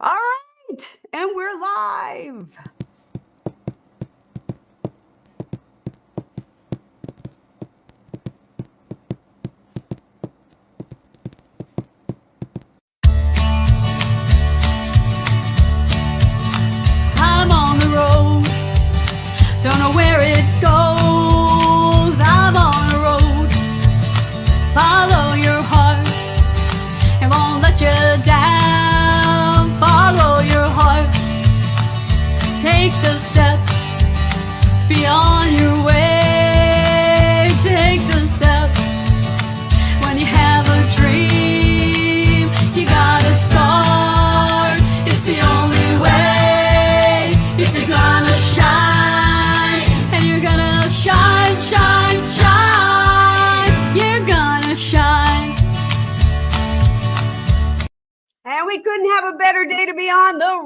All right, and we're live. I'm on the road, don't know where it goes. I'm on the road, follow your heart, it won't let you down. Follow your heart, take the step, be on your way. Take the step. When you have a dream, you gotta start. It's the only way. If you're gonna shine, and you're gonna shine, shine, shine, you're gonna shine. And we couldn't have a better day to be on the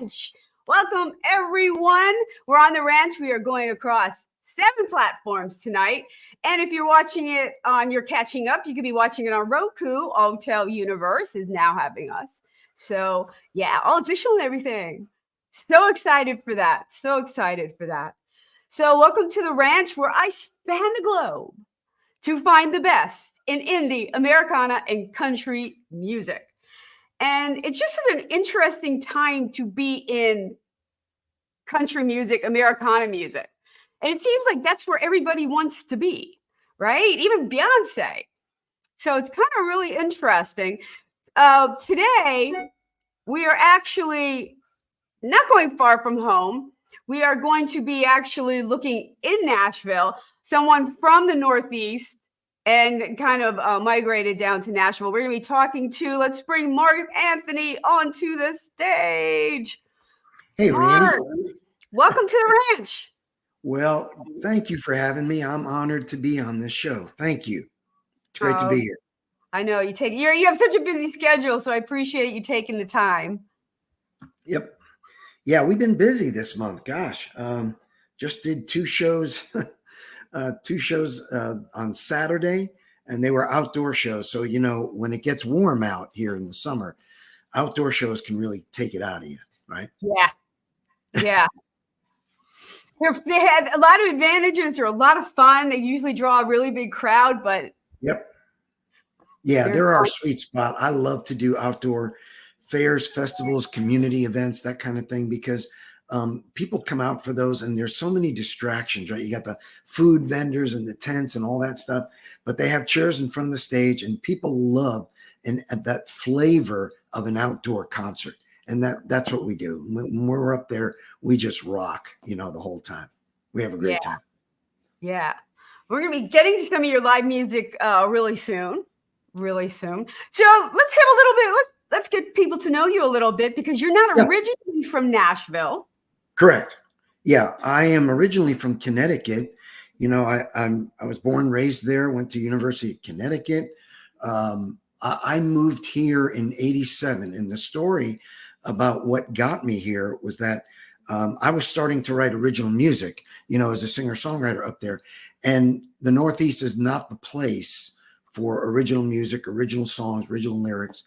ranch. Welcome, everyone. We're on the ranch. We are going across 7 platforms tonight. And if you're watching it on your catching up, you could be watching it on Roku. Hotel Universe is now having us. So, yeah, all official and everything. So excited for that. So excited for that. So, welcome to the ranch where I span the globe to find the best in indie, Americana, and country music. And it's just such an interesting time to be in country music, Americana music. And it seems like that's where everybody wants to be, right? Even Beyonce. So it's kind of really interesting. Today, we are actually not going far from home. We are going to be actually looking in Nashville, someone from the Northeast and kind of migrated down to Nashville. We're going to be talking to, let's bring Mark Anthony onto the stage. Hey, Mark, Randie. welcome to the ranch. Well, thank you for having me. I'm honored to be on this show. Thank you. It's great to be here. I know you have such a busy schedule, so I appreciate you taking the time. Yep. Yeah, we've been busy this month. Gosh, just did 2 shows, 2 shows on Saturday, and they were outdoor shows. So when it gets warm out here in the summer, outdoor shows can really take it out of you, right? Yeah, yeah. They had a lot of advantages. They're a lot of fun. They usually draw a really big crowd, but Yep. Yeah, they're our sweet spot. I love to do outdoor fairs, festivals, community events, that kind of thing, because people come out for those and there's so many distractions, right? You got the food vendors and the tents and all that stuff, but they have chairs in front of the stage and people love that flavor of an outdoor concert. And that's what we do. When we're up there, we just rock, the whole time. We have a great time. Yeah. We're going to be getting to some of your live music really soon. Really soon. So let's have a little bit, let's get people to know you a little bit, because you're not originally from Nashville. Correct. Yeah, I am originally from Connecticut. I was born and raised there, went to University of Connecticut. I moved here in '87, and the story about what got me here was that I was starting to write original music, as a singer-songwriter up there. And the Northeast is not the place for original music, original songs, original lyrics.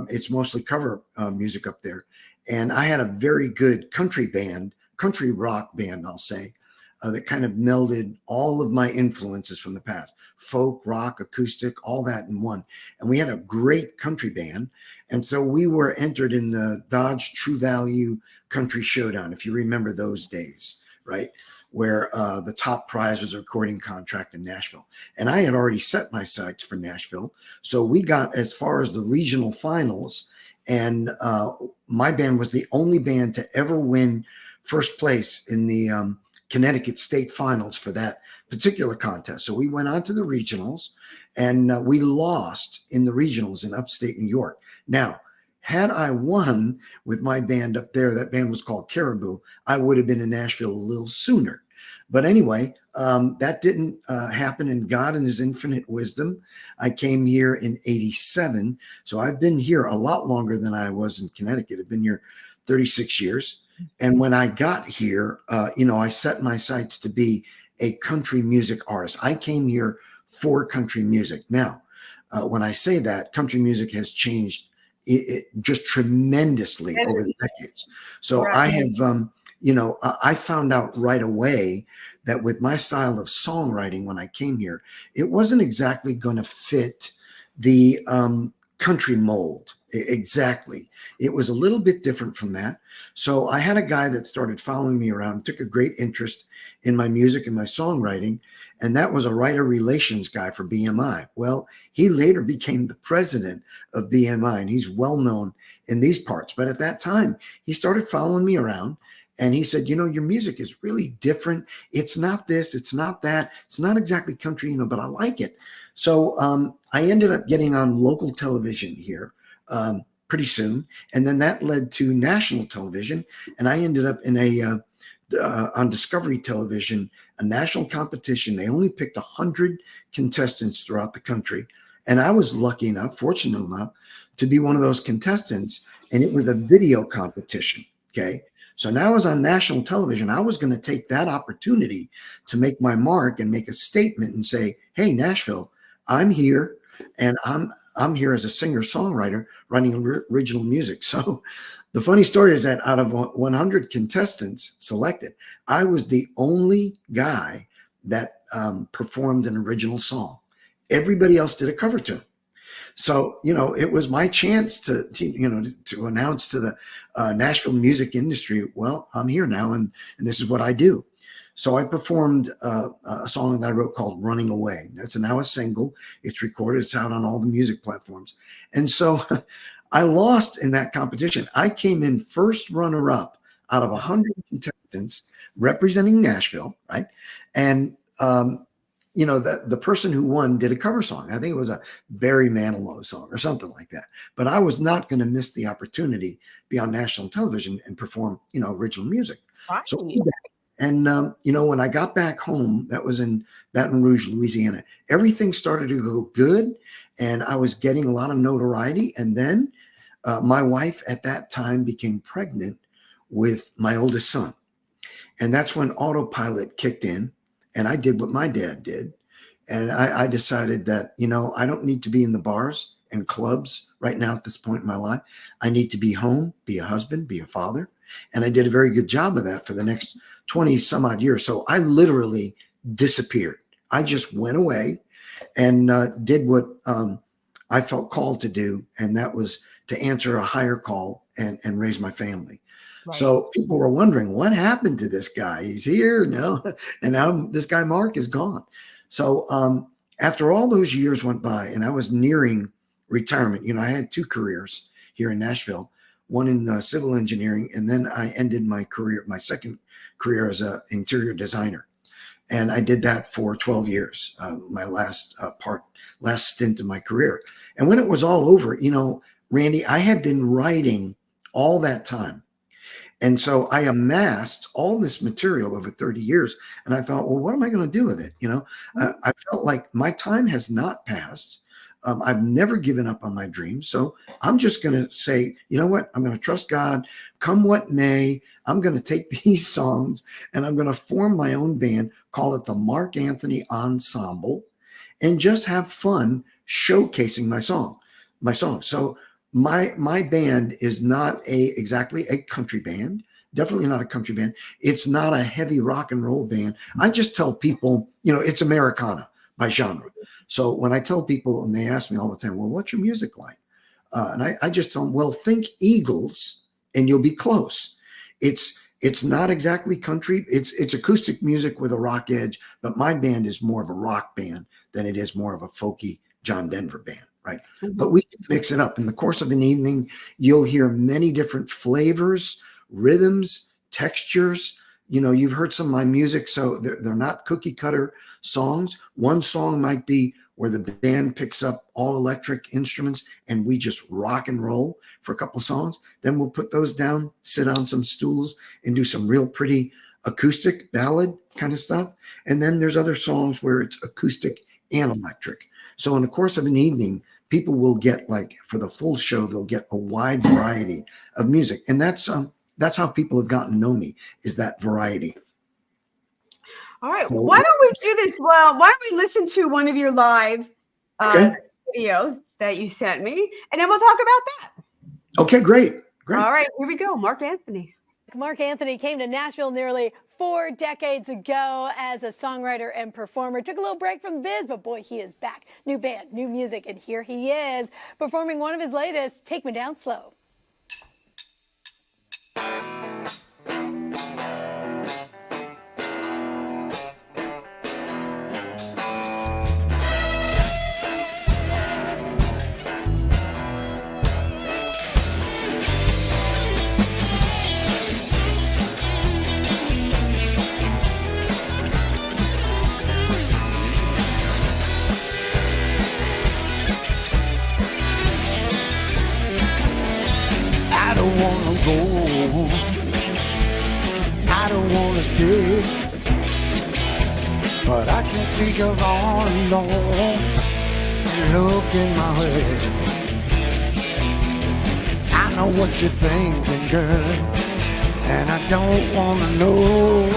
It's mostly cover music up there. And I had a very good country rock band, I'll say, that kind of melded all of my influences from the past: folk, rock, acoustic, all that in one. And we had a great country band. And so we were entered in the Dodge True Value Country Showdown, if you remember those days, right? Where the top prize was a recording contract in Nashville. And I had already set my sights for Nashville. So we got as far as the regional finals. And my band was the only band to ever win first place in the Connecticut State Finals for that particular contest. So we went on to the regionals, and we lost in the regionals in upstate New York. Now, had I won with my band up there, that band was called Caribou, I would have been in Nashville a little sooner. But anyway, that didn't happen. And God in his infinite wisdom, I came here in '87. So I've been here a lot longer than I was in Connecticut. I've been here 36 years. And when I got here, I set my sights to be a country music artist. I came here for country music. Now, when I say that, country music has changed just tremendously over the decades. So I have, I found out right away that with my style of songwriting when I came here, it wasn't exactly going to fit the country mold. Exactly. It was a little bit different from that. So I had a guy that started following me around, took a great interest in my music and my songwriting, and that was a writer relations guy for BMI. Well, he later became the president of BMI, and he's well known in these parts. But at that time, he started following me around, and he said, your music is really different. It's not this, it's not that, it's not exactly country, but I like it. So I ended up getting on local television here pretty soon, and then that led to national television, and I ended up in on Discovery Television, a national competition. They only picked 100 contestants throughout the country, and I was lucky enough, fortunate enough, to be one of those contestants, and it was a video competition. Okay. So now I was on national television. I was going to take that opportunity to make my mark and make a statement and say, hey, Nashville, I'm here, and I'm here as a singer-songwriter writing original music. So the funny story is that out of 100 contestants selected, I was the only guy that performed an original song. Everybody else did a cover tune. So, it was my chance to announce to the Nashville music industry, well, I'm here now, and this is what I do. So I performed a song that I wrote called Running Away. That's now a single. It's recorded. It's out on all the music platforms. And so I lost in that competition. I came in first runner-up out of 100 contestants representing Nashville, right? And the person who won did a cover song. I think it was a Barry Manilow song or something like that. But I was not going to miss the opportunity to be on national television and perform, original music. Right. So, and when I got back home, that was in Baton Rouge, Louisiana, everything started to go good, and I was getting a lot of notoriety. And then my wife at that time became pregnant with my oldest son, and that's when autopilot kicked in. And I did what my dad did. And I decided that, I don't need to be in the bars and clubs right now at this point in my life. I need to be home, be a husband, be a father. And I did a very good job of that for the next 20 some odd years. So I literally disappeared. I just went away and did what I felt called to do. And that was to answer a higher call and raise my family. Right. So people were wondering, what happened to this guy? He's here, no, and now this guy Mark is gone. So after all those years went by, and I was nearing retirement, I had 2 careers here in Nashville, one in civil engineering, and then I ended my second career as an interior designer, and I did that for 12 years, my last stint of my career. And when it was all over, Randie, I had been writing all that time. And so I amassed all this material over 30 years, and I thought, well, what am I going to do with it? I felt like my time has not passed. I've never given up on my dreams. So I'm just going to say, you know what? I'm going to trust God. Come what may, I'm going to take these songs and I'm going to form my own band, call it the Mark Anthony Ensemble, and just have fun showcasing my song. So my band is not exactly a country band, definitely not a country band. It's not a heavy rock and roll band. I just tell people, it's Americana by genre. So when I tell people, and they ask me all the time, well, what's your music like? And I just tell them, well, think Eagles and you'll be close. It's not exactly country. It's acoustic music with a rock edge, but my band is more of a rock band than it is more of a folky John Denver band. Right. Mm-hmm. But we mix it up. In the course of an evening, you'll hear many different flavors, rhythms, textures. You've heard some of my music, so they're not cookie cutter songs. One song might be where the band picks up all electric instruments and we just rock and roll for a couple of songs. Then we'll put those down, sit on some stools and do some real pretty acoustic ballad kind of stuff. And then there's other songs where it's acoustic and electric. So in the course of an evening, people will get, for the full show, they'll get a wide variety of music. And that's how people have gotten to know me, is that variety. All right. So, why don't we do this? Well, why don't we listen to one of your live videos that you sent me, and then we'll talk about that. Okay, great. Great. All right, here we go. Mark Anthony. Mark Anthony came to Nashville nearly 4 decades ago as a songwriter and performer. Took a little break from the biz, but boy, he is back. New band, new music, and here he is performing one of his latest, Take Me Down Slow. I don't wanna go, I don't wanna stay, but I can see you're all alone and look in my way. I know what you're thinking, girl, and I don't wanna know.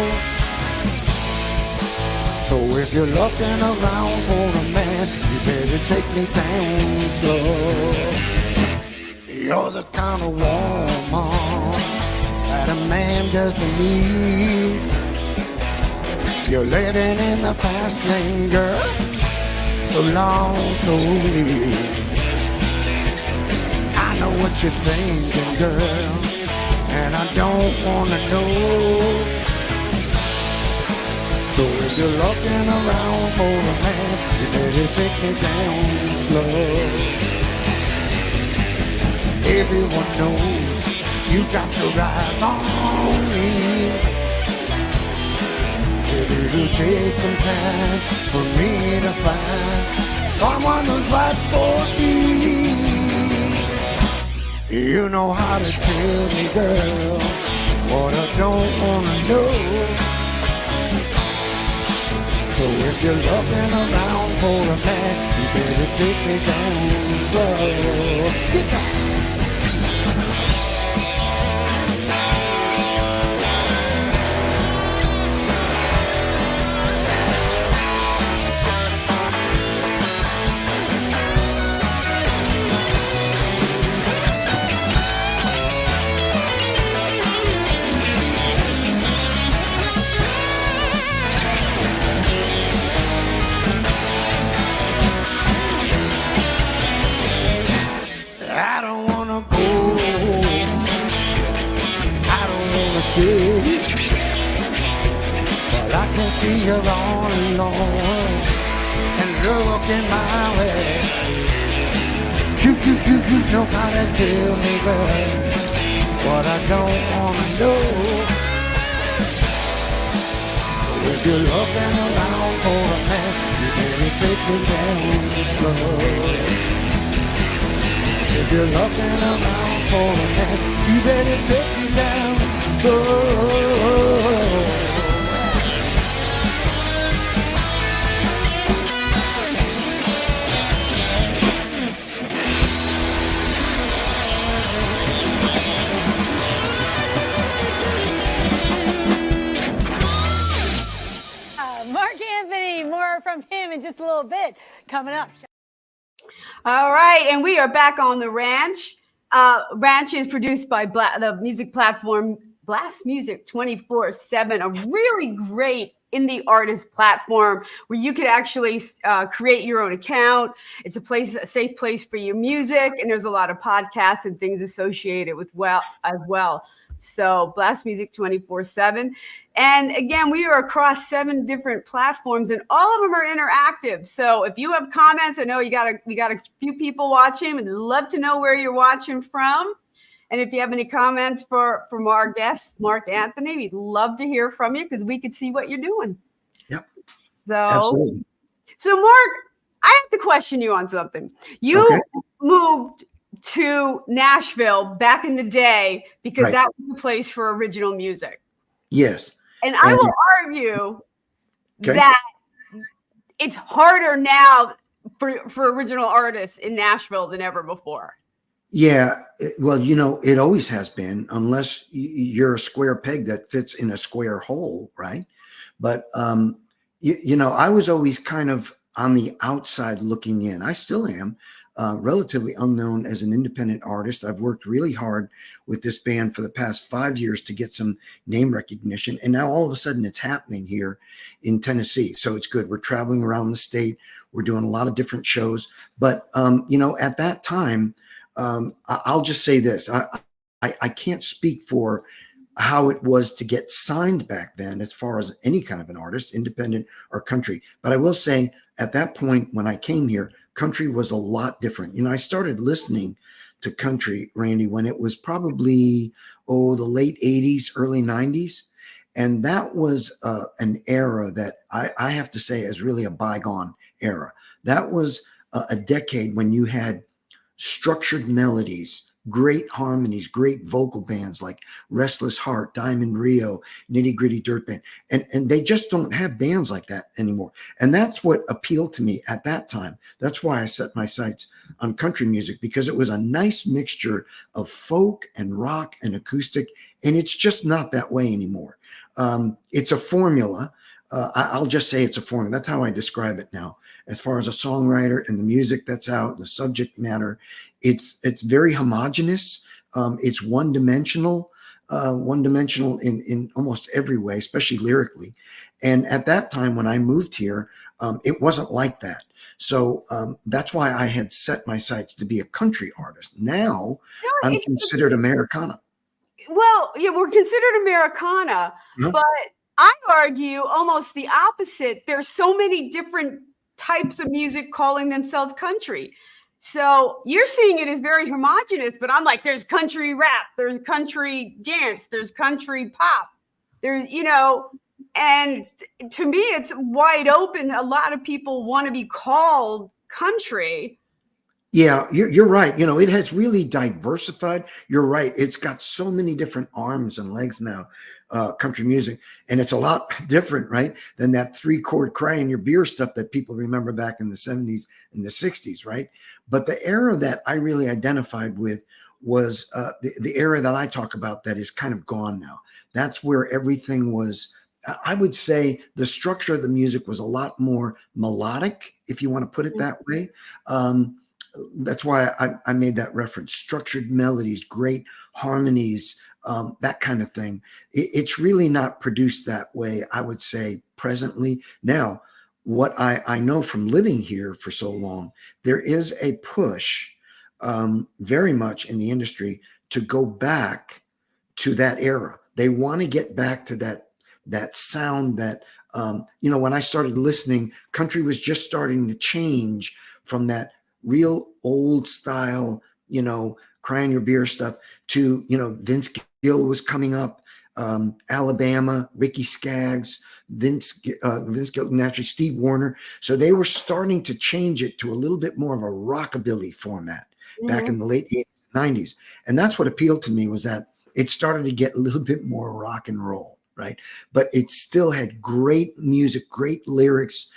So if you're looking around for a man, you better take me down slow. You're the kind of woman that a man doesn't need. You're living in the fast lane, girl, so long, so lean. I know what you're thinking, girl, and I don't wanna know. So if you're looking around for a man, you better take me down slow. Everyone knows you got your eyes on me. It'll take some time for me to find someone who's right for me. You know how to tell me, girl, what I don't wanna know. So if you're looking around for a man, you better take me down slow. Get down. I don't wanna go, I don't wanna stay, but I can see you're all alone and look in my way. You know how to tell me, girl, what I don't wanna know. So if you're looking around for a man, you better take me down slow. If you're looking around for a man, you better take me down slow. Mark Anthony, more from him in just a little bit. Coming up. All right, and we are back on the ranch. Ranch is produced by the music platform Blast Music 24/7, a really great indie artist platform where you could actually create your own account. It's a safe place for your music, and there's a lot of podcasts and things associated with as well. So Blast Music 24/7. And again, we are across 7 different platforms, and all of them are interactive. So if you have comments, I know we got a few people watching. We'd love to know where you're watching from. And if you have any comments from our guest, Mark Anthony, we'd love to hear from you because we could see what you're doing. Yep. So, Absolutely. So Mark, I have to question you on something. You moved to Nashville back in the day because that was the place for original music. Yes. And I will argue that it's harder now for original artists in Nashville than ever before. Yeah. Well, it always has been, unless you're a square peg that fits in a square hole, right? But, I was always kind of on the outside looking in. I still am. relatively unknown as an independent artist. I've worked really hard with this band for the past 5 years to get some name recognition. And now all of a sudden it's happening here in Tennessee. So it's good. We're traveling around the state. We're doing a lot of different shows. But, at that time, I'll just say this. I can't speak for how it was to get signed back then as far as any kind of an artist, independent or country. But I will say at that point when I came here, country was a lot different. I started listening to country, Randie, when it was probably, the late 80s, early 90s. And that was an era that I have to say is really a bygone era. That was a decade when you had structured melodies, great harmonies, great vocal bands like Restless Heart, Diamond Rio, Nitty Gritty Dirt Band. And they just don't have bands like that anymore. And that's what appealed to me at that time. That's why I set my sights on country music, because it was a nice mixture of folk and rock and acoustic. And it's just not that way anymore. It's a formula. I'll just say it's a formula. That's how I describe it now. As far as a songwriter and the music that's out, and the subject matter, it's very homogenous. It's one-dimensional in almost every way, especially lyrically. And at that time when I moved here, it wasn't like that. So that's why I had set my sights to be a country artist. Now I'm considered Americana. Well, yeah, we're considered Americana, but I argue almost the opposite. There's so many different types of music calling themselves country. So you're seeing it as very homogenous, but I'm like, there's country rap, there's country dance, there's country pop, there's, and to me, it's wide open. A lot of people want to be called country. Yeah, you're right. It has really diversified. You're right. It's got so many different arms and legs now, country music. And it's a lot different, right, than that 3-chord cry in your beer stuff that people remember back in the 70s and the 60s, right? But the era that I really identified with was the era that I talk about that is kind of gone now. That's where everything was, I would say the structure of the music was a lot more melodic, if you want to put it that way. That's why I made that reference. Structured melodies, great harmonies, that kind of thing. It's really not produced that way, I would say, presently. Now, what I know from living here for so long, there is a push very much in the industry to go back to that era. They want to get back to that sound that, when I started listening, country was just starting to change from that real old style, crying your beer stuff to, Vince Gill was coming up, Alabama, Ricky Skaggs, Vince Gill, naturally Steve Wariner. So they were starting to change it to a little bit more of a rockabilly format back in the late 80s, 90s. And that's what appealed to me, was that it started to get a little bit more rock and roll, right? But it still had great music, great lyrics,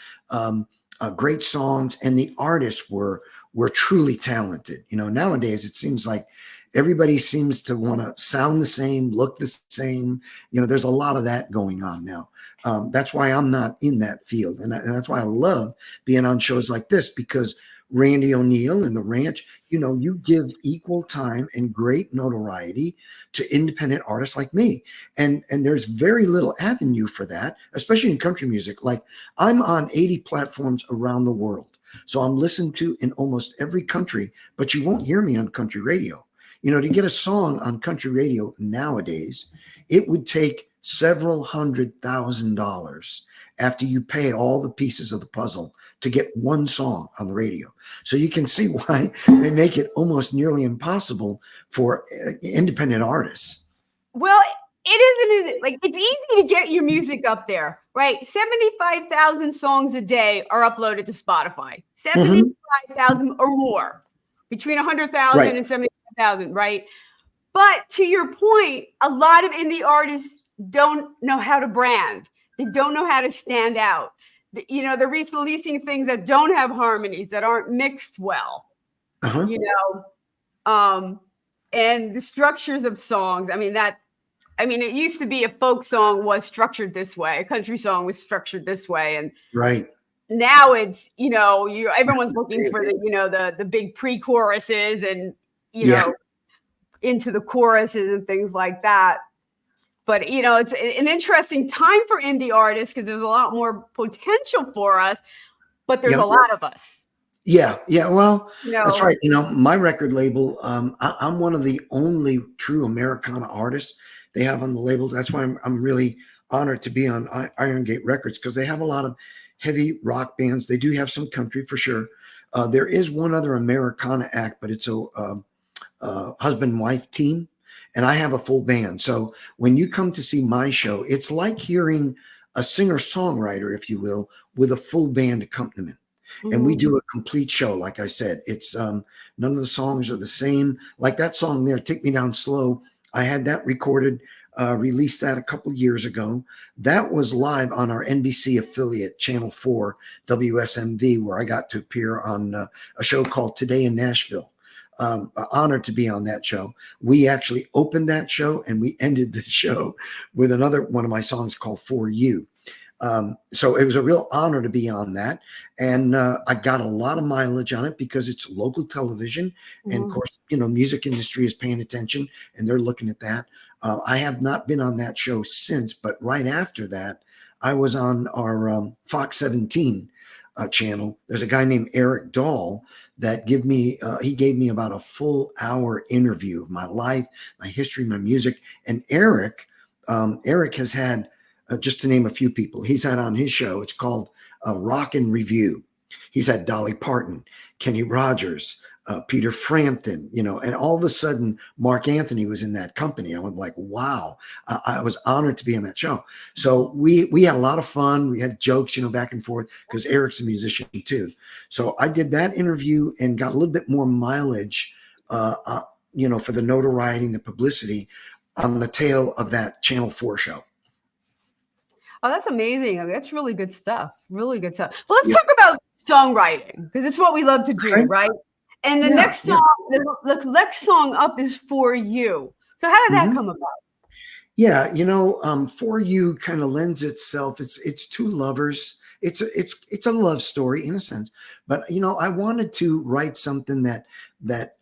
great songs, and the artists were truly talented. Nowadays it seems like everybody seems to want to sound the same, look the same. There's a lot of that going on now. That's why I'm not in that field, and that's why I love being on shows like this, because Randie O'Neal and the Ranch, you give equal time and great notoriety to independent artists like me. And there's very little avenue for that, especially in country music. Like, I'm on 80 platforms around the world. So I'm listened to in almost every country, but you won't hear me on country radio. To get a song on country radio nowadays, it would take several $100,000 after you pay all the pieces of the puzzle to get one song on the radio. So you can see why they make it almost nearly impossible for independent artists. Well, it isn't like it's easy to get your music up there, right? 75,000 songs a day are uploaded to Spotify. 75,000 or more, between 100,000 and 75,000, right? But to your point, a lot of indie artists don't know how to brand. They don't know how to stand out. They're releasing things that don't have harmonies, that aren't mixed well. And the structures of songs. It used to be a folk song was structured this way, a country song was structured this way, and now it's, everyone's looking for the big pre-choruses and, into the choruses and things like that. But, it's an interesting time for indie artists because there's a lot more potential for us, but there's a lot of us. Yeah. Well, that's right. My record label, I'm one of the only true Americana artists they have on the label. That's why I'm really honored to be on Iron Gate Records, because they have a lot of heavy rock bands. They do have some country for sure. There is one other Americana act, but it's a husband-wife team, and I have a full band. So when you come to see my show, it's like hearing a singer-songwriter, if you will, with a full band accompaniment. And we do a complete show. Like I said, it's none of the songs are the same. Like that song there, Take Me Down Slow. I had that recorded, released that a couple years ago. That was live on our NBC affiliate, Channel 4, WSMV, where I got to appear on a show called Today in Nashville. Honored to be on that show. We actually opened that show and we ended the show with another one of my songs called For You. So it was a real honor to be on that. And I got a lot of mileage on it because it's local television. And of course, music industry is paying attention and they're looking at that. I have not been on that show since, but right after that, I was on our Fox 17 channel. There's a guy named Eric Dahl that gave me about a full hour interview of my life, my history, my music. And Eric has had, just to name a few people, he's had on his show. It's called Rock and Review. He's had Dolly Parton, Kenny Rogers, Peter Frampton, and all of a sudden Mark Anthony was in that company. I was like, wow, I was honored to be on that show. So we had a lot of fun. We had jokes, back and forth, because Eric's a musician too. So I did that interview and got a little bit more mileage, for the notoriety and the publicity on the tail of that Channel 4 show. Oh, that's amazing. That's really good stuff. Really good stuff. Well, let's talk about songwriting, because it's what we love to do, right? And the next song, the next song up is For You. So how did that come about? Yeah, For You kind of lends itself. It's two lovers. It's a love story in a sense, but I wanted to write something that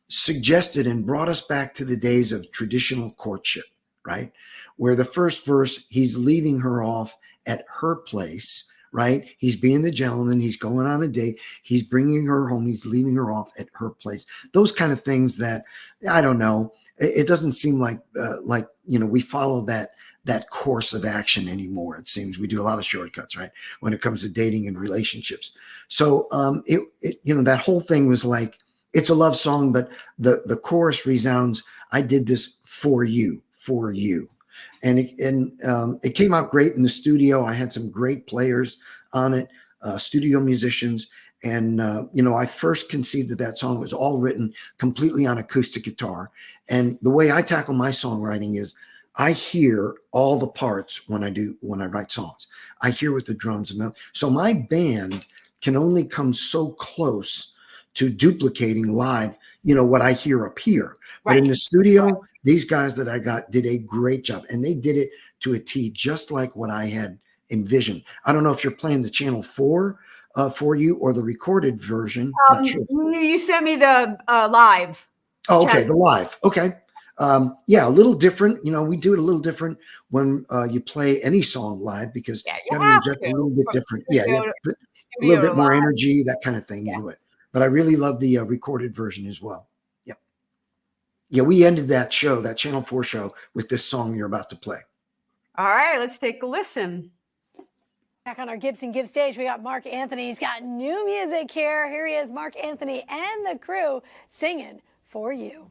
suggested and brought us back to the days of traditional courtship, right? Where the first verse, he's leaving her off at her place, right? He's being the gentleman. He's going on a date. He's bringing her home. He's leaving her off at her place. Those kind of things that, I don't know. It doesn't seem like we follow that course of action anymore. It seems we do a lot of shortcuts, right? When it comes to dating and relationships. So that whole thing was like, it's a love song, but the chorus resounds, I did this for you, for you. And it came out great in the studio. I had some great players on it, studio musicians. And, I first conceived that song was all written completely on acoustic guitar. And the way I tackle my songwriting is I hear all the parts when I write songs. I hear with the drums and melody. So my band can only come so close to duplicating live, what I hear up here. Right. But in the studio, these guys that I got did a great job, and they did it to a T, just like what I had envisioned. I don't know if you're playing the Channel 4 For You or the recorded version. Not sure. You sent me the live. Oh, okay, the live. Okay. A little different. We do it a little different when you play any song live, because you have to inject a little bit different. A little bit more energy, that kind of thing into it. But I really love the recorded version as well. Yeah, we ended that show, that Channel 4 show, with this song you're about to play. All right, let's take a listen. Back on our Gibson Give stage, we got Mark Anthony. He's got new music here. Here he is, Mark Anthony and the crew singing For You.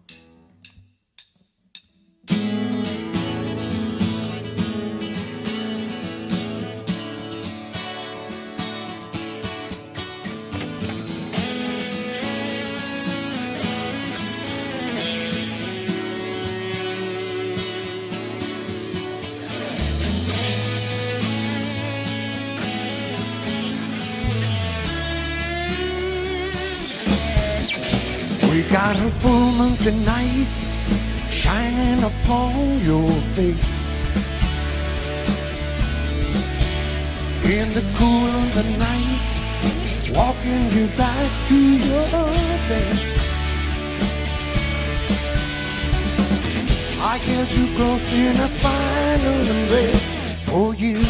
We got a full moon tonight shining upon your face. in the cool of the night, walking you back to your place. I get too close in a final embrace for you.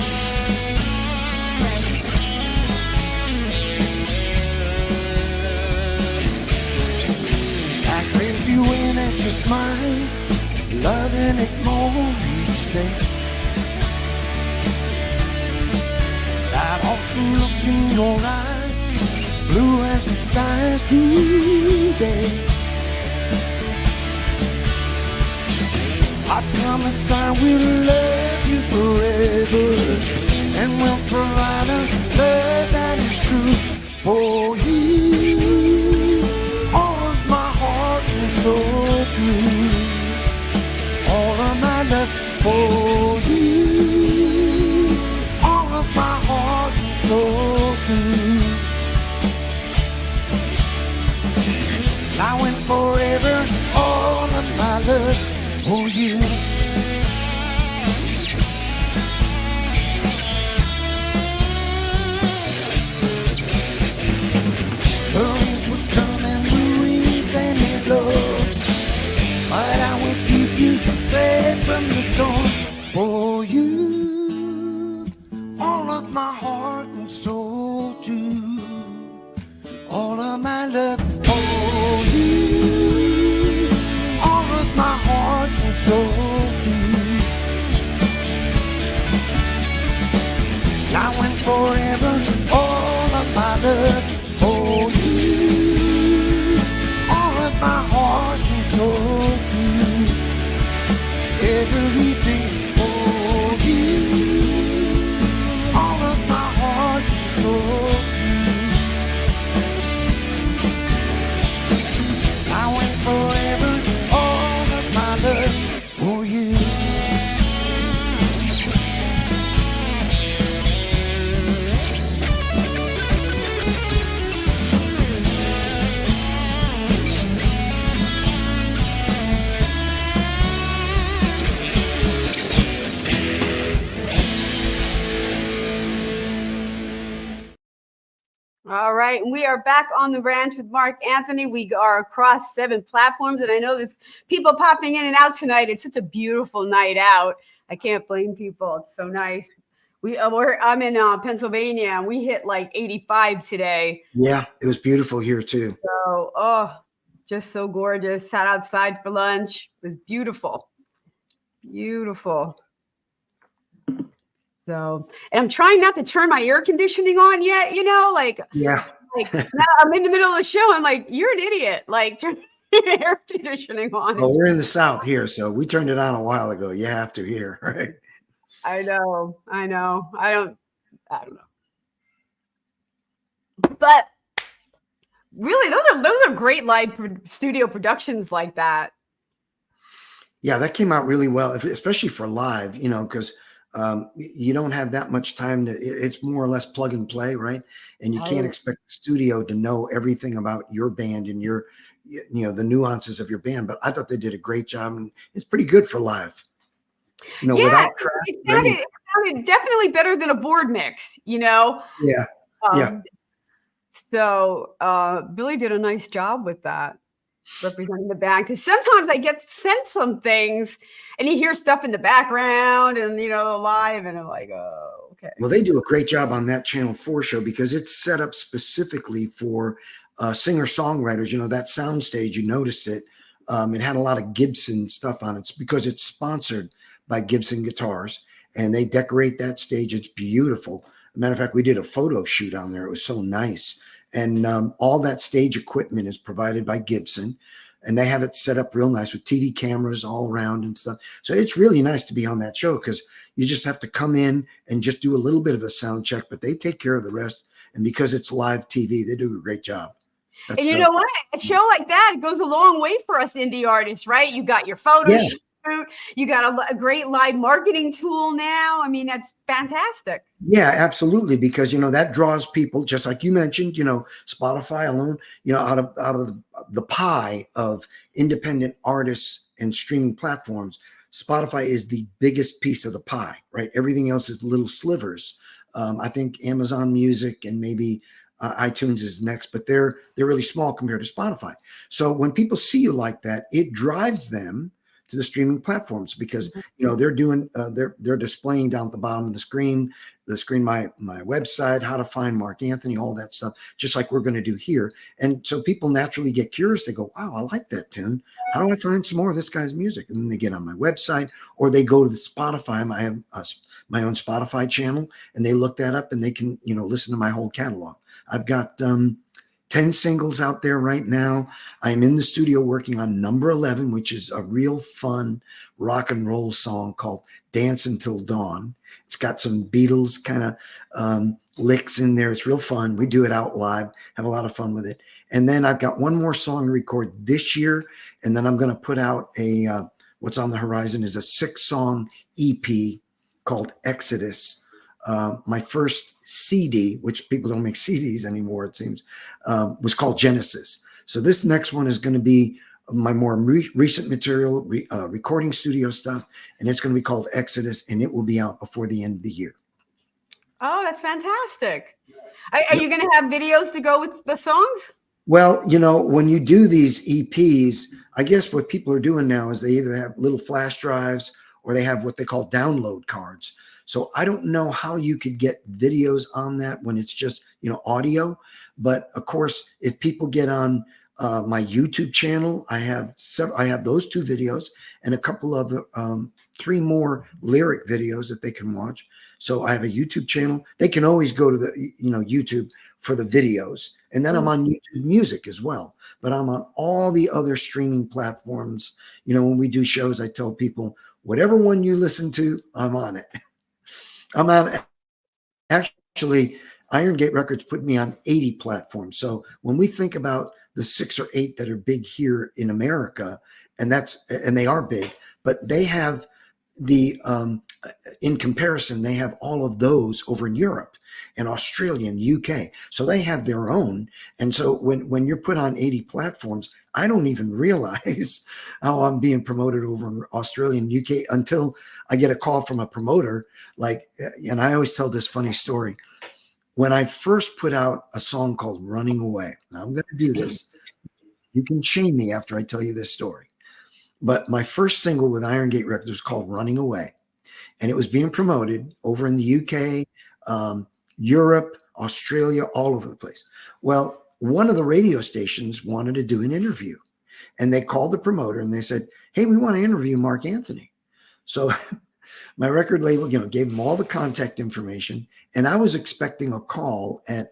I crazy when at your smile, loving it more each day. That awesome look in your eyes, blue as the skies today. I promise I will love you forever, and will provide a love that is true for you. All of my heart and soul too, all of my love for you. All of my heart and soul too. Now and forever, all of my love for you. The rains would come and the winds they may blow, but I will keep you safe from the storm for you. All of my heart and soul too, all of my love for you. All of my heart and soul too. Now and forever, all of my love for you. All of my heart and soul too. Everything for you. All of my heart and soul too. Now and forever, all of my love for you. All right, and we are back on the ranch with Mark Anthony. We are across 7 platforms, and I know there's people popping in and out tonight. It's such a beautiful night out. I can't blame people. It's so nice. I'm in Pennsylvania, and we hit like 85 today. Yeah, it was beautiful here too. So, just so gorgeous. Sat outside for lunch. It was beautiful. Beautiful. So, and I'm trying not to turn my air conditioning on yet, Yeah. like now I'm in the middle of the show. I'm like, you're an idiot. Like, turn your air conditioning on. Well, we're in the South here, so we turned it on a while ago. You have to here, right? I know. I don't know. But really, those are great live studio productions like that. Yeah, that came out really well, especially for live, because you don't have that much time it's more or less plug and play, right? And you can't expect the studio to know everything about your band and your, the nuances of your band. But I thought they did a great job, and it's pretty good for live. Without track. It sounded definitely better than a board mix, Yeah. Yeah. So Billy did a nice job with that, representing the band, because sometimes I get sent some things and you hear stuff in the background and live, and I'm like, oh, okay. Well, they do a great job on that Channel 4 show because it's set up specifically for singer-songwriters. That sound stage, you notice it. It had a lot of Gibson stuff on it because it's sponsored by Gibson Guitars, and they decorate that stage. It's beautiful. As a matter of fact, we did a photo shoot on there. It was so nice. And all that stage equipment is provided by Gibson, and they have it set up real nice with TV cameras all around and stuff. So it's really nice to be on that show because you just have to come in and just do a little bit of a sound check, but they take care of the rest. And because it's live TV, they do a great job. And you know what? A show like that, it goes a long way for us indie artists, right? You got your photo shoot. You got a great live marketing tool now. I mean, that's fantastic. Yeah, absolutely. Because, that draws people, just like you mentioned, Spotify alone, out of the pie of independent artists and streaming platforms, Spotify is the biggest piece of the pie, right? Everything else is little slivers. I think Amazon Music and maybe iTunes is next, but they're really small compared to Spotify. So when people see you like that, it drives them to the streaming platforms because they're doing they're displaying down at the bottom of the screen my website, how to find Mark Anthony, all that stuff, just like we're going to do here. And so people naturally get curious. They go, wow, I like that tune. How do I find some more of this guy's music? And then they get on my website or they go to the Spotify. I have my own Spotify channel and they look that up and they can, listen to my whole catalog. I've got 10 singles out there right now. I'm in the studio working on number 11, which is a real fun rock and roll song called Dance Until Dawn. It's got some Beatles kind of licks in there. It's real fun. We do it out live, have a lot of fun with it. And then I've got one more song to record this year. And then I'm going to put out what's on the horizon is a 6-song EP called Exodus. My first CD, which people don't make CDs anymore, it seems, was called Genesis. So this next one is going to be my more recent material, recording studio stuff, and it's going to be called Exodus, and it will be out before the end of the year. Oh, that's fantastic. Are you going to have videos to go with the songs? Well, when you do these EPs, I guess what people are doing now is they either have little flash drives or they have what they call download cards. So I don't know how you could get videos on that when it's just, audio. But of course, if people get on my YouTube channel, I have those 2 videos and a couple of 3 more lyric videos that they can watch. So I have a YouTube channel. They can always go to the, YouTube for the videos. And then I'm on YouTube Music as well. But I'm on all the other streaming platforms. When we do shows, I tell people, whatever one you listen to, I'm on it. I'm on, actually, Iron Gate Records put me on 80 platforms. So when we think about the 6 or 8 that are big here in America, and they are big, but they have in comparison, they have all of those over in Europe and Australia and UK. So they have their own. And so when you're put on 80 platforms, I don't even realize how I'm being promoted over in Australia and UK until I get a call from a promoter. And I always tell this funny story. When I first put out a song called Running Away, now I'm going to do this. You can shame me after I tell you this story. But my first single with Iron Gate Records was called Running Away. And it was being promoted over in the UK, Europe, Australia, all over the place. Well, one of the radio stations wanted to do an interview. And they called the promoter and they said, hey, we want to interview Mark Anthony. So my record label, gave them all the contact information. And I was expecting a call at,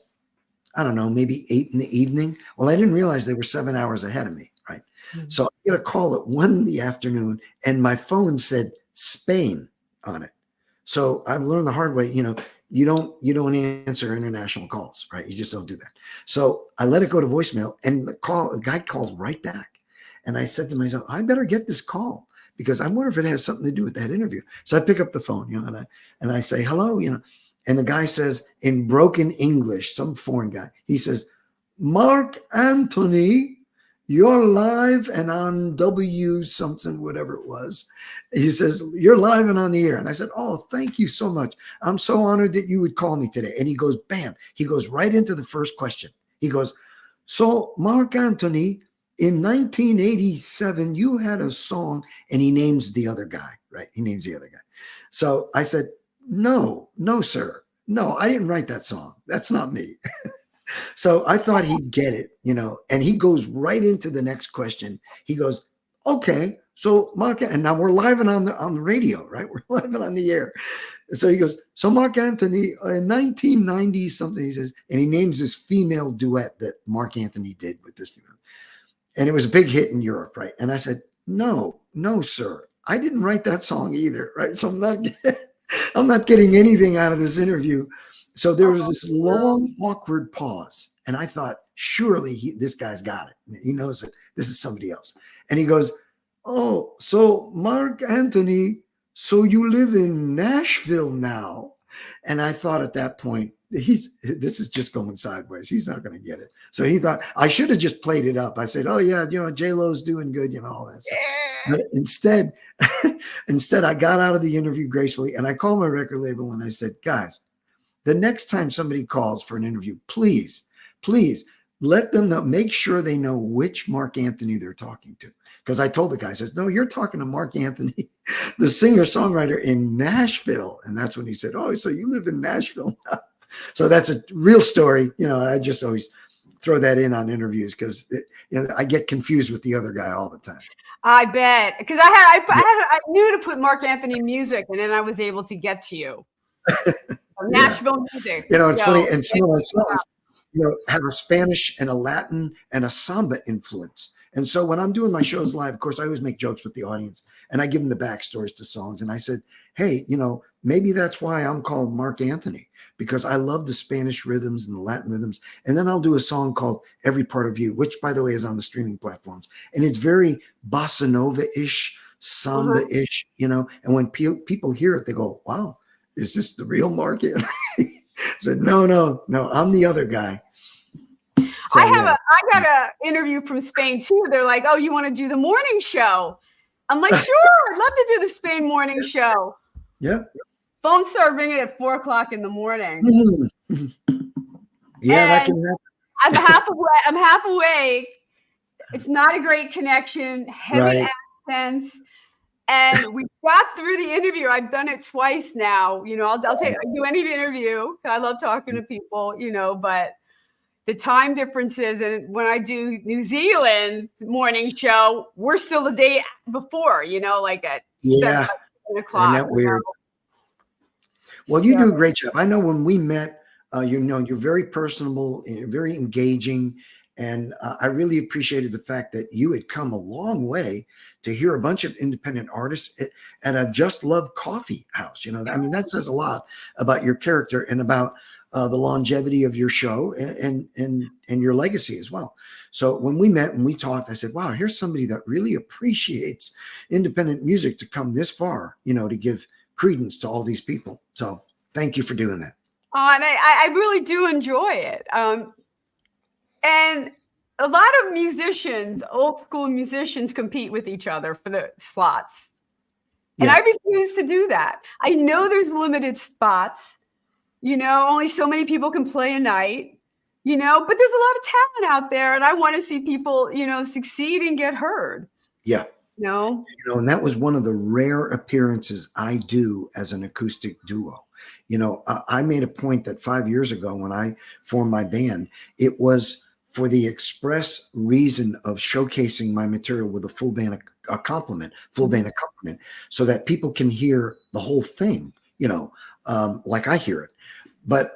I don't know, maybe 8 in the evening. Well, I didn't realize they were 7 hours ahead of me, right? Mm-hmm. So I get a call at 1 in the afternoon and my phone said Spain on it. So I've learned the hard way, you don't answer international calls, right? You just don't do that. So I let it go to voicemail and the guy calls right back. And I said to myself, I better get this call because I wonder if it has something to do with that interview. So I pick up the phone, and I say, hello, and the guy says in broken English, some foreign guy, he says, Mark Anthony, you're live and on W something, whatever it was. He says, you're live and on the air. And I said, oh, thank you so much. I'm so honored that you would call me today. And he goes, bam, he goes right into the first question. He goes, so Mark Anthony, in 1987, you had a song, and he names the other guy, right? He names the other guy. So I said, no, sir. No, I didn't write that song. That's not me. So I thought he'd get it, and he goes right into the next question. He goes, okay, so Mark, and now we're live and on the radio, right? We're live and on the air. So he goes, so Mark Anthony, in 1990 something, he says, and he names this female duet that Mark Anthony did with this female. And it was a big hit in Europe, right? And I said, no, sir, I didn't write that song either, right? So I'm not getting anything out of this interview. So there was this long, awkward pause. And I thought, surely this guy's got it. He knows that this is somebody else. And he goes, oh, so Mark Anthony, so you live in Nashville now. And I thought at that point, this is just going sideways. He's not going to get it. So he thought I should have just played it up. I said, oh yeah, J-Lo's doing good, all that stuff. But instead I got out of the interview gracefully and I called my record label and I said, guys, the next time somebody calls for an interview, please let them know, make sure they know which Mark Anthony they're talking to. Because I told the guy, I says, no, you're talking to Mark Anthony, the singer-songwriter in Nashville. And that's when he said, oh, so you live in Nashville now. So that's a real story. I just always throw that in on interviews because I get confused with the other guy all the time. I bet, because I knew to put Mark Anthony music, and then I was able to get to you. Nashville music. It's funny, and some of my songs, have a Spanish and a Latin and a samba influence. And so when I'm doing my shows live, of course, I always make jokes with the audience, and I give them the backstories to songs. And I said, hey, maybe that's why I'm called Mark Anthony, because I love the Spanish rhythms and the Latin rhythms. And then I'll do a song called Every Part of You, which, by the way, is on the streaming platforms. And it's very bossa nova-ish, samba-ish, And when people hear it, they go, wow, is this the real Mark Anthony? I said, no, I'm the other guy. So, I got an interview from Spain too. They're like, oh, you want to do the morning show? I'm like, sure, I'd love to do the Spain morning show. Yeah. Phone started ringing at 4:00 in the morning. Yeah, and that can happen. I'm half awake. It's not a great connection, heavy accents. And we got through the interview. I've done it twice now. I'll tell you, I do any interview. I love talking to people, but the time differences, and when I do New Zealand morning show, we're still the day before, like at 7 o'clock. Isn't that weird? Well, you do a great job. I know when we met, you're very personable, very engaging. And I really appreciated the fact that you had come a long way to hear a bunch of independent artists at a Just Love coffee house. That says a lot about your character and about the longevity of your show and your legacy as well. So when we met and we talked, I said, wow, here's somebody that really appreciates independent music to come this far, to give credence to all these people. So thank you for doing that. And I really do enjoy it. And a lot of musicians, old school musicians, compete with each other for the slots. And I refuse to do that. I know there's limited spots. Only so many people can play a night, but there's a lot of talent out there. And I want to see people, succeed and get heard. Yeah. And that was one of the rare appearances I do as an acoustic duo. I made a point that 5 years ago when I formed my band, it was for the express reason of showcasing my material with a full band accompaniment, so that people can hear the whole thing, like I hear it. But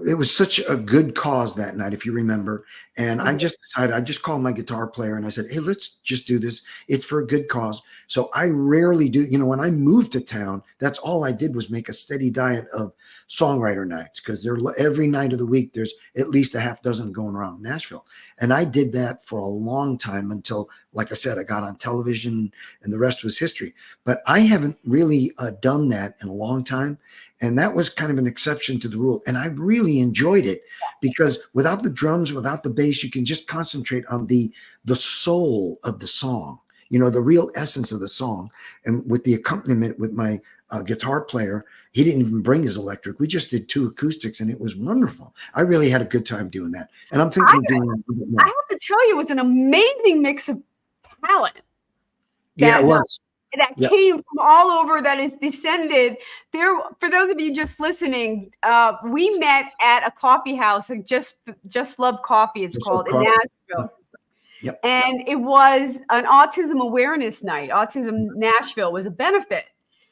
it was such a good cause that night, if you remember. And I just decided, I just called my guitar player and I said, hey, let's just do this. It's for a good cause. So I rarely do, when I moved to town, that's all I did was make a steady diet of songwriter nights, because every night of the week, there's at least a half dozen going around Nashville. And I did that for a long time until, like I said, I got on television and the rest was history. But I haven't really done that in a long time. And that was kind of an exception to the rule. And I really enjoyed it because without the drums, without the bass, you can just concentrate on the soul of the song, the real essence of the song. And with the accompaniment with my guitar player, he didn't even bring his electric. We just did 2 acoustics and it was wonderful. I really had a good time doing that. And I'm thinking of doing that a little bit more. I have to tell you, it was an amazing mix of talent. Yeah, it was. That came from all over, that is descended there. For those of you just listening, we met at a coffee house, just Love Coffee, it's called, in Nashville. Yep. And it was an autism awareness night. Autism Nashville was a benefit.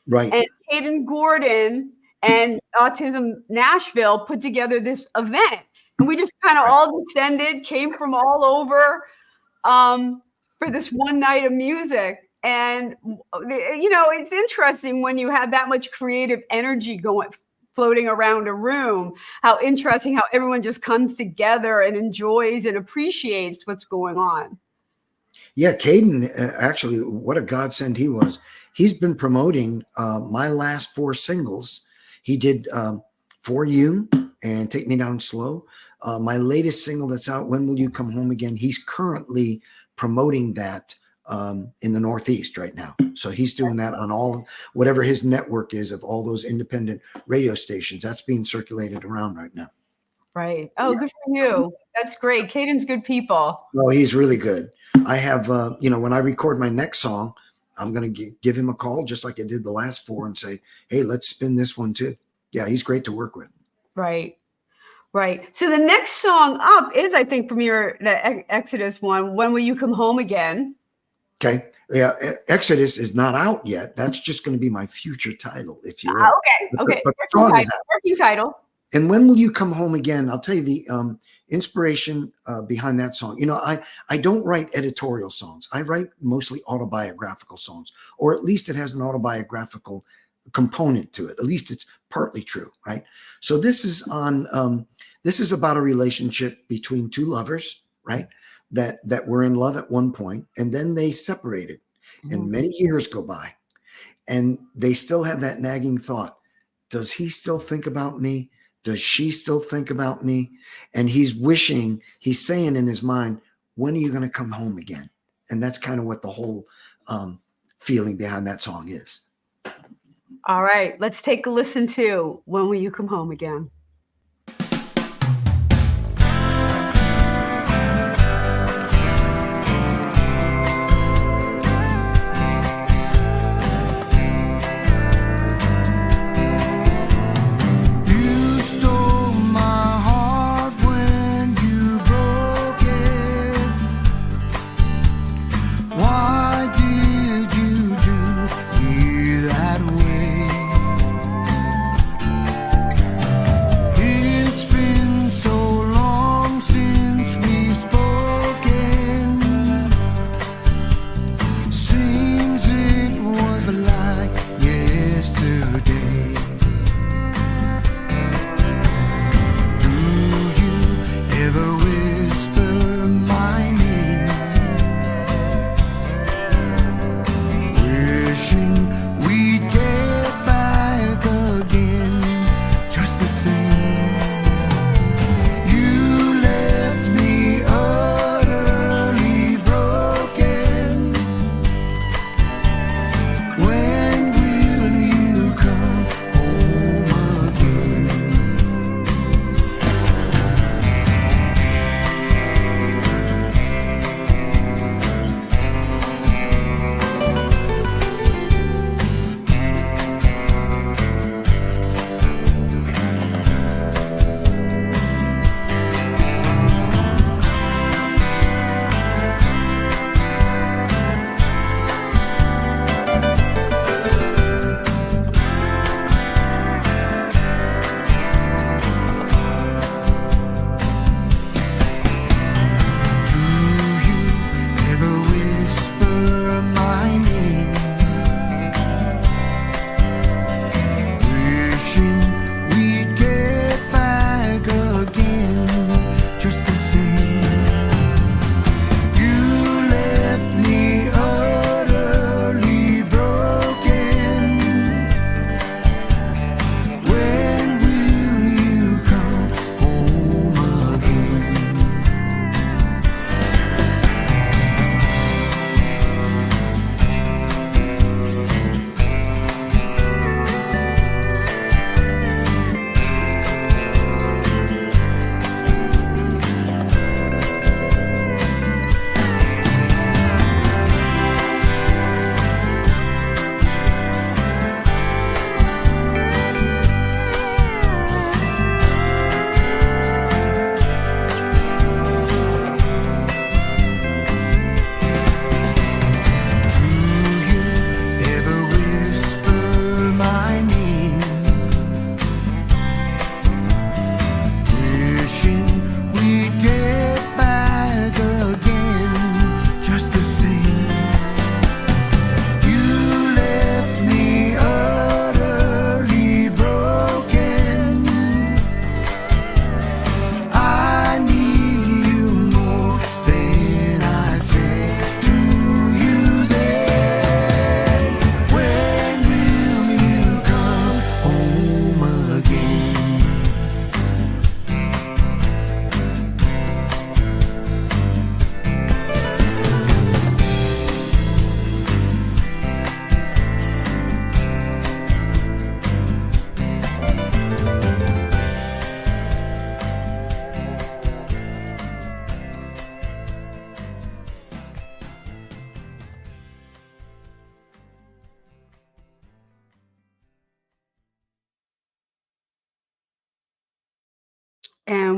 Right. And Hayden Gordon and Autism Nashville put together this event. And we just kind of all descended, came from all over for this one night of music. And, it's interesting when you have that much creative energy floating around a room, how interesting, how everyone just comes together and enjoys and appreciates what's going on. Yeah, Caden, actually, what a godsend he was. He's been promoting my last 4 singles. He did For You and Take Me Down Slow. My latest single that's out, When Will You Come Home Again? He's currently promoting that in the Northeast right now. So he's doing that on all whatever his network is of all those independent radio stations. That's being circulated around right now. Right. Oh, good for you. That's great. Caden's good people. No, he's really good. I have, when I record my next song, I'm going to give him a call just like I did the last 4 and say, hey, let's spin this one too. Yeah, he's great to work with. Right. Right. So the next song up is, I think, from the Exodus one, When Will You Come Home Again? Okay. Yeah. Exodus is not out yet. That's just going to be my future title, if you will. Okay. But the song is out. Working title. And When Will You Come Home Again? I'll tell you the inspiration behind that song. I don't write editorial songs. I write mostly autobiographical songs, or at least it has an autobiographical component to it. At least it's partly true, right? So this is about a relationship between 2 lovers, right? That were in love at one point, and then they separated, and many years go by, and they still have that nagging thought: does he still think about me? Does she still think about me? And he's saying in his mind, when are you going to come home again? And that's kind of what the whole feeling behind that song is. All right, let's take a listen to When Will You Come Home Again?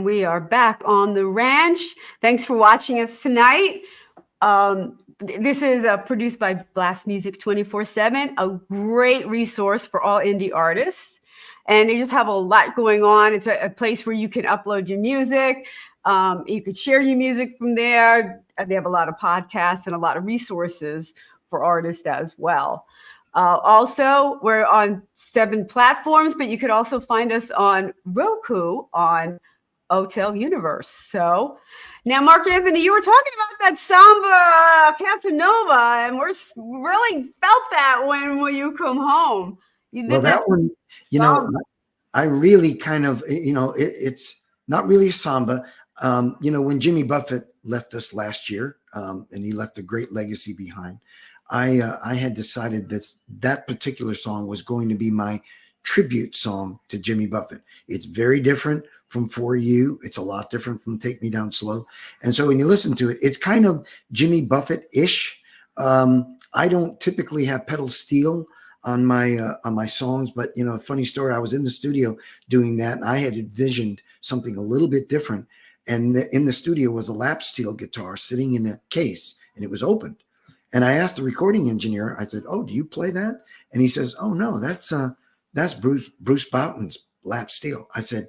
we are back on the ranch. Thanks for watching us tonight. This is produced by Blast Music 24/7, a great resource for all indie artists. And they just have a lot going on. It's a place where you can upload your music. You can share your music from there. They have a lot of podcasts and a lot of resources for artists as well. Also, we're on 7 platforms, but you could also find us on Roku on Hotel Universe. So now, Mark Anthony, you were talking about that samba Casanova, and we're really felt that when Will You Come Home? You did Well, that one, you know, I really kind of, you know, it's not really a samba. You know, when Jimmy Buffett left us last year, and he left a great legacy behind, I had decided that that particular song was going to be my tribute song to Jimmy Buffett. It's very different from For You. It's a lot different from Take Me Down Slow. And so when you listen to it, it's kind of Jimmy Buffett-ish. I don't typically have pedal steel on my songs, but you know, funny story, I was in the studio doing that, and I had envisioned something a little bit different. And in the studio was a lap steel guitar sitting in a case, and it was opened. And I asked the recording engineer, I said, "Oh, do you play that?" And he says, "Oh no, that's Bruce Boughton's lap steel." I said,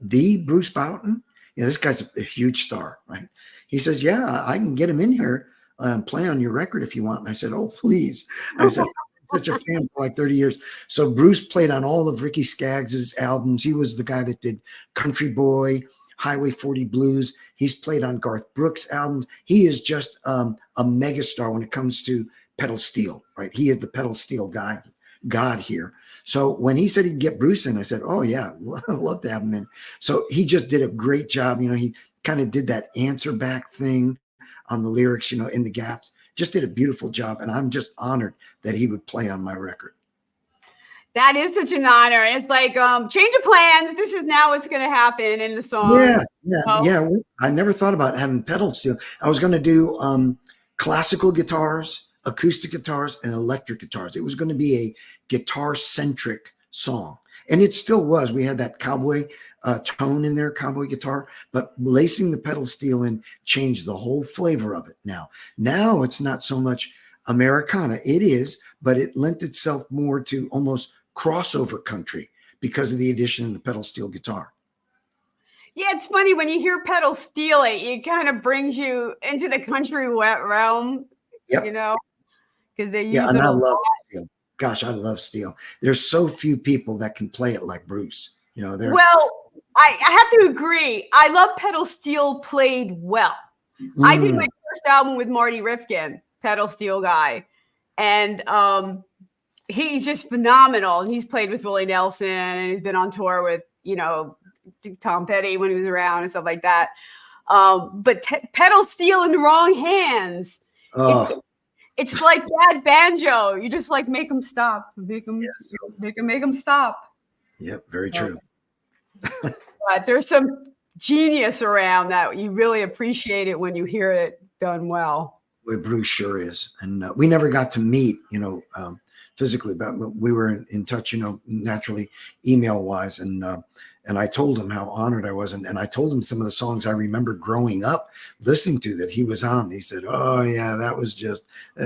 "The Bruce Boughton? Yeah, this guy's a huge star, right?" He says, "Yeah, I can get him in here and play on your record if you want." And I said, "Oh, please." I said, "I'm such a fan for like 30 years." So Bruce played on all of Ricky Skaggs's albums. He was the guy that did Country Boy, Highway 40 Blues. He's played on Garth Brooks' albums. He is just a megastar when it comes to pedal steel, right? He is the pedal steel guy, God here. So when he said he'd get Bruce in, I said, "Oh yeah, I'd love to have him in." So he just did a great job. You know, he kind of did that answer back thing on the lyrics, you know, in the gaps. Just did a beautiful job. And I'm just honored that he would play on my record. That is such an honor. It's like change of plans. This is now what's going to happen in the song. Yeah. I never thought about having pedal steel. I was going to do classical guitars, acoustic guitars, and electric guitars. It was going to be a guitar-centric song. And it still was. We had that cowboy tone in there, cowboy guitar, but lacing the pedal steel in changed the whole flavor of it now. Now it's not so much Americana. It is, but it lent itself more to almost crossover country because of the addition of the pedal steel guitar. Yeah, it's funny when you hear pedal steel, it kind of brings you into the country realm, you know, because they use it and I a love lot. steel. Gosh, I love steel. There's so few people that can play it like Bruce. You know, well, I have to agree. I love pedal steel played well. I did my first album with Marty Rifkin, pedal steel guy, and he's just phenomenal. And he's played with Willie Nelson, and he's been on tour with, you know, Tom Petty when he was around and stuff like that. But pedal steel in the wrong hands. It's like bad banjo. You just like make them stop, make them stop. Yep, very true. But there's some genius around that. You really appreciate it when you hear it done well. Well, Bruce sure is. And we never got to meet, you know, physically, but we were in touch, you know, naturally email wise. And I told him how honored I was. And I told him some of the songs I remember growing up listening to that he was on. He said, "Oh yeah, that was just,"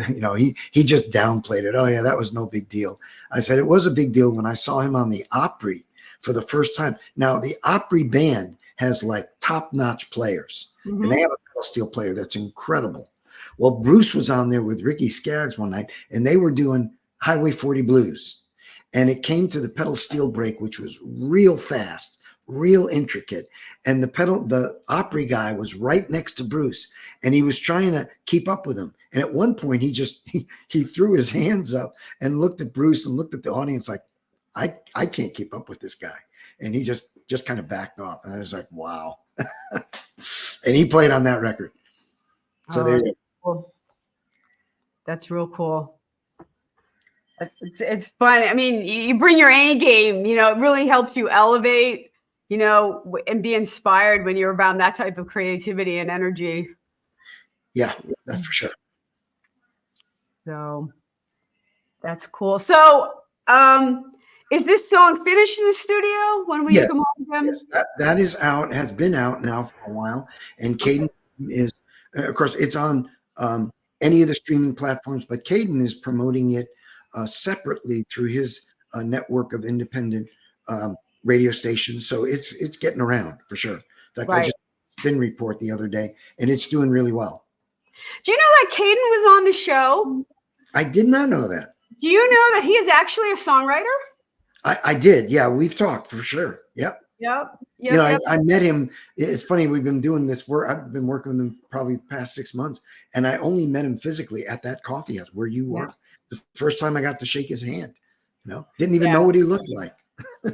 you know, he just downplayed it. "Oh yeah, that was no big deal." I said, "It was a big deal when I saw him on the Opry for the first time." Now the Opry band has like top-notch players, and they have a pedal steel player that's incredible. Well, Bruce was on there with Ricky Skaggs one night, and they were doing Highway 40 Blues. And it came to the pedal steel break, which was real fast, real intricate. And the Opry guy was right next to Bruce, and he was trying to keep up with him. And at one point, he threw his hands up and looked at Bruce and looked at the audience like, I can't keep up with this guy. And he just kind of backed off. And I was like, wow. And he played on that record. So there you go. Cool. That's real cool. It's fun. I mean, you bring your A game, you know, it really helps you elevate, you know, and be inspired when you're around that type of creativity and energy. Yeah, that's for sure. So that's cool. So Is this song finished in the studio? When will you Yes, come home, Jim? yes, that is out, has been out now for a while. And Caden is, of course, it's on any of the streaming platforms, but Caden is promoting it separately through his network of independent radio stations. So it's getting around for sure. In fact, I Right. just spin report the other day, and it's doing really well. Do you know that Caden was on the show? I did not know that. Do you know that he is actually a songwriter? I did. Yeah, we've talked for sure. Yep. Yep. You know, I met him. It's funny. We've been doing this work. I've been working with him probably the past 6 months, and I only met him physically at that coffee house where you were. The first time I got to shake his hand. Didn't even know what he looked like.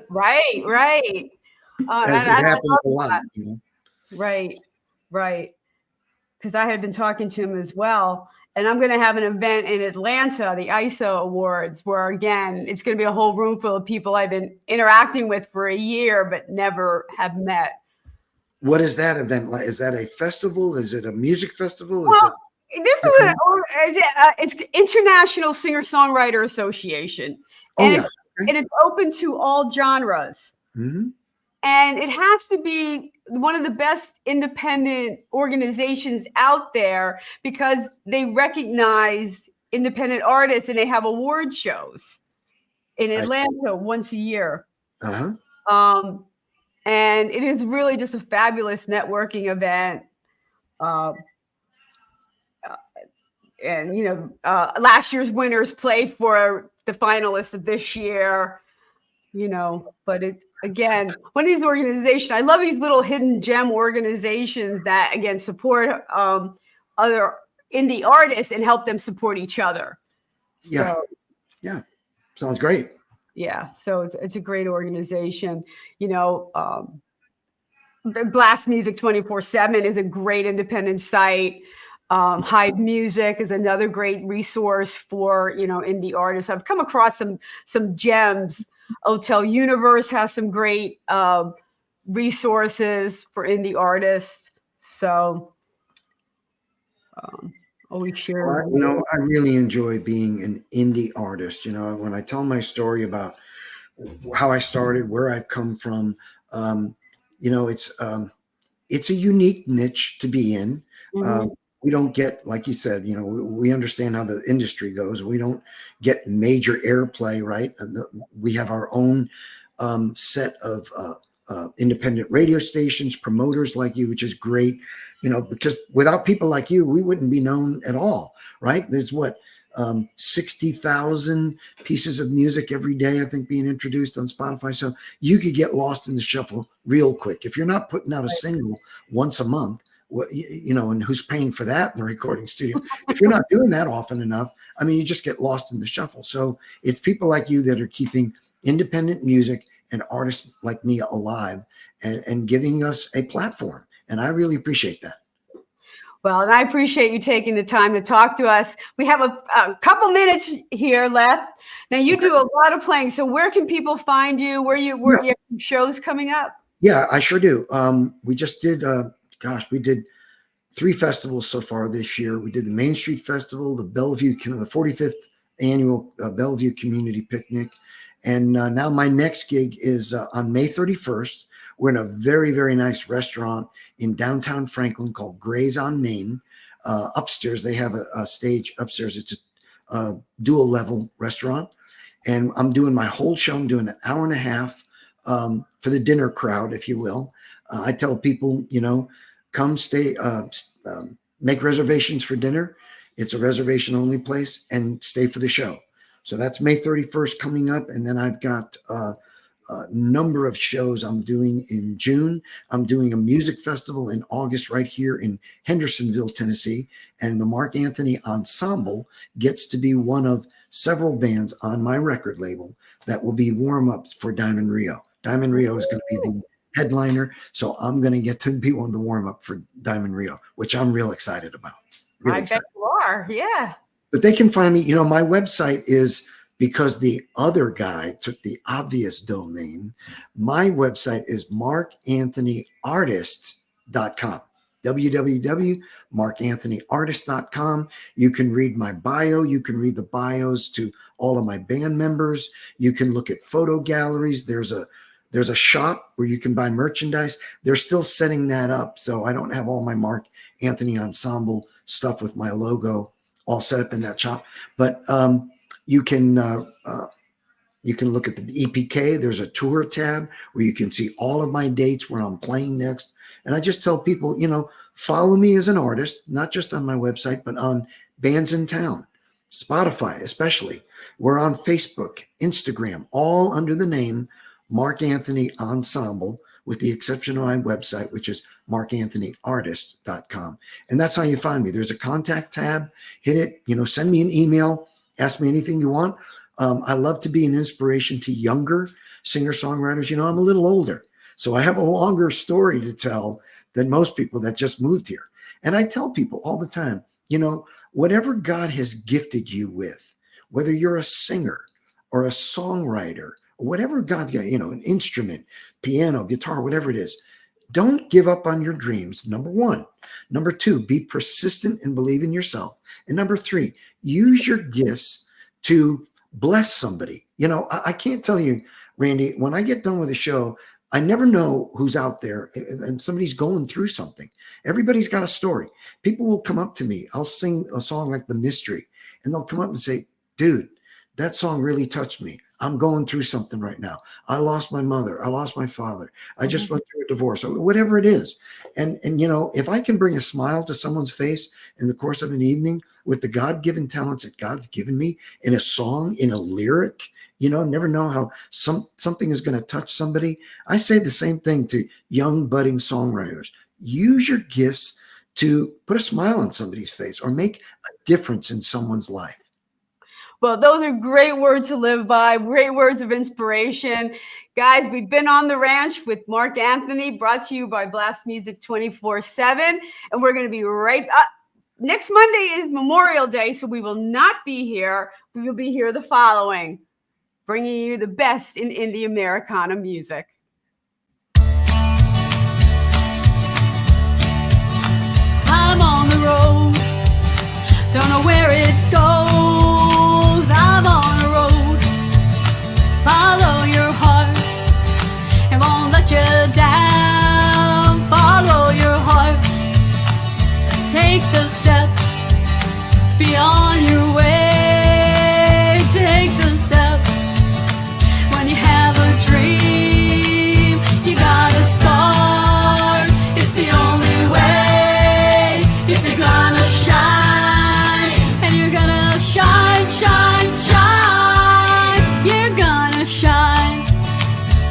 Right. As it happens a lot. Right. Because I had been talking to him as well. And I'm going to have an event in Atlanta, the ISO Awards, where, again, it's going to be a whole room full of people I've been interacting with for a year, but never have met. What is that event like? Is that a festival? Is it a music festival? Well, it's International Singer-Songwriter Association. And it's open to all genres. Mm-hmm. And it has to be one of the best independent organizations out there because they recognize independent artists and they have award shows in Atlanta once a year. Uh-huh. And it is really just a fabulous networking event. And, last year's winners played for the finalists of this year. But it's, again, one of these organizations, I love these little hidden gem organizations that, again, support other indie artists and help them support each other. Yeah. Sounds great. Yeah. So it's a great organization. Blast Music 24/7 is a great independent site. Hive Music is another great resource for, indie artists. I've come across some gems. Hotel Universe has some great resources for indie artists. So always share. I really enjoy being an indie artist. When I tell my story about how I started, where I've come from, it's a unique niche to be in. Mm-hmm. We don't get, like you said, we understand how the industry goes. We don't get major airplay, right? And we have our own set of independent radio stations, promoters like you, which is great, because without people like you, we wouldn't be known at all, right? There's 60,000 pieces of music every day, I think, being introduced on Spotify. So you could get lost in the shuffle real quick. If you're not putting out a single once a month, and who's paying for that in the recording studio? If you're not doing that often enough, you just get lost in the shuffle. So it's people like you that are keeping independent music and artists like me alive and giving us a platform. And I really appreciate that. Well, and I appreciate you taking the time to talk to us. We have a couple minutes here left. Now, you do a lot of playing. So where can people find you? Where you have shows coming up? Yeah, I sure do. We just did we did 3 festivals so far this year. We did the Main Street Festival, the Bellevue, the 45th annual Bellevue Community Picnic. And now my next gig is on May 31st. We're in a very, very nice restaurant in downtown Franklin called Gray's on Main. Upstairs, they have a stage upstairs. It's a dual level restaurant. And I'm doing my whole show. I'm doing an hour and a half for the dinner crowd, if you will. I tell people, come stay, make reservations for dinner. It's a reservation only place, and stay for the show. So that's May 31st coming up. And then I've got a number of shows I'm doing in June. I'm doing a music festival in August right here in Hendersonville, Tennessee. And the Mark Anthony Ensemble gets to be one of several bands on my record label that will be warm-ups for Diamond Rio. Diamond Rio is going to be the headliner. So I'm going to get to be on the warm-up for Diamond Rio, which I'm real excited about. I bet you are. Yeah. But they can find me, my website is, because the other guy took the obvious domain, my website is markanthonyartist.com. www.markanthonyartist.com. You can read my bio. You can read the bios to all of my band members. You can look at photo galleries. There's a shop where you can buy merchandise. They're still setting that up, so I don't have all my Mark Anthony Ensemble stuff with my logo all set up in that shop. But you can look at the EPK. There's a tour tab where you can see all of my dates, where I'm playing next. And I just tell people, follow me as an artist, not just on my website, but on Bands in Town, Spotify especially. We're on Facebook, Instagram, all under the name Mark Anthony Ensemble, with the exception of my website, which is markanthonyartist.com. And that's how you find me. There's a contact tab. Hit it, send me an email, ask me anything you want. I love to be an inspiration to younger singer-songwriters. I'm a little older, so I have a longer story to tell than most people that just moved here. And I tell people all the time, whatever God has gifted you with, whether you're a singer or a songwriter, whatever God's got, an instrument, piano, guitar, whatever it is, don't give up on your dreams, number one. Number two, be persistent and believe in yourself. And number three, use your gifts to bless somebody. I can't tell you, Randie, when I get done with a show, I never know who's out there and somebody's going through something. Everybody's got a story. People will come up to me. I'll sing a song like The Mystery, and they'll come up and say, dude, that song really touched me. I'm going through something right now. I lost my mother. I lost my father. I just went through a divorce, or whatever it is. And if I can bring a smile to someone's face in the course of an evening with the God-given talents that God's given me, in a song, in a lyric, never know how something is going to touch somebody. I say the same thing to young budding songwriters. Use your gifts to put a smile on somebody's face or make a difference in someone's life. Well, those are great words to live by, great words of inspiration. Guys, we've been on the ranch with Mark Anthony, brought to you by Blast Music 24/7. And we're going to be right up. Next Monday is Memorial Day, so we will not be here. We will be here the following, bringing you the best in indie Americana music. I'm on the road, don't know where it goes.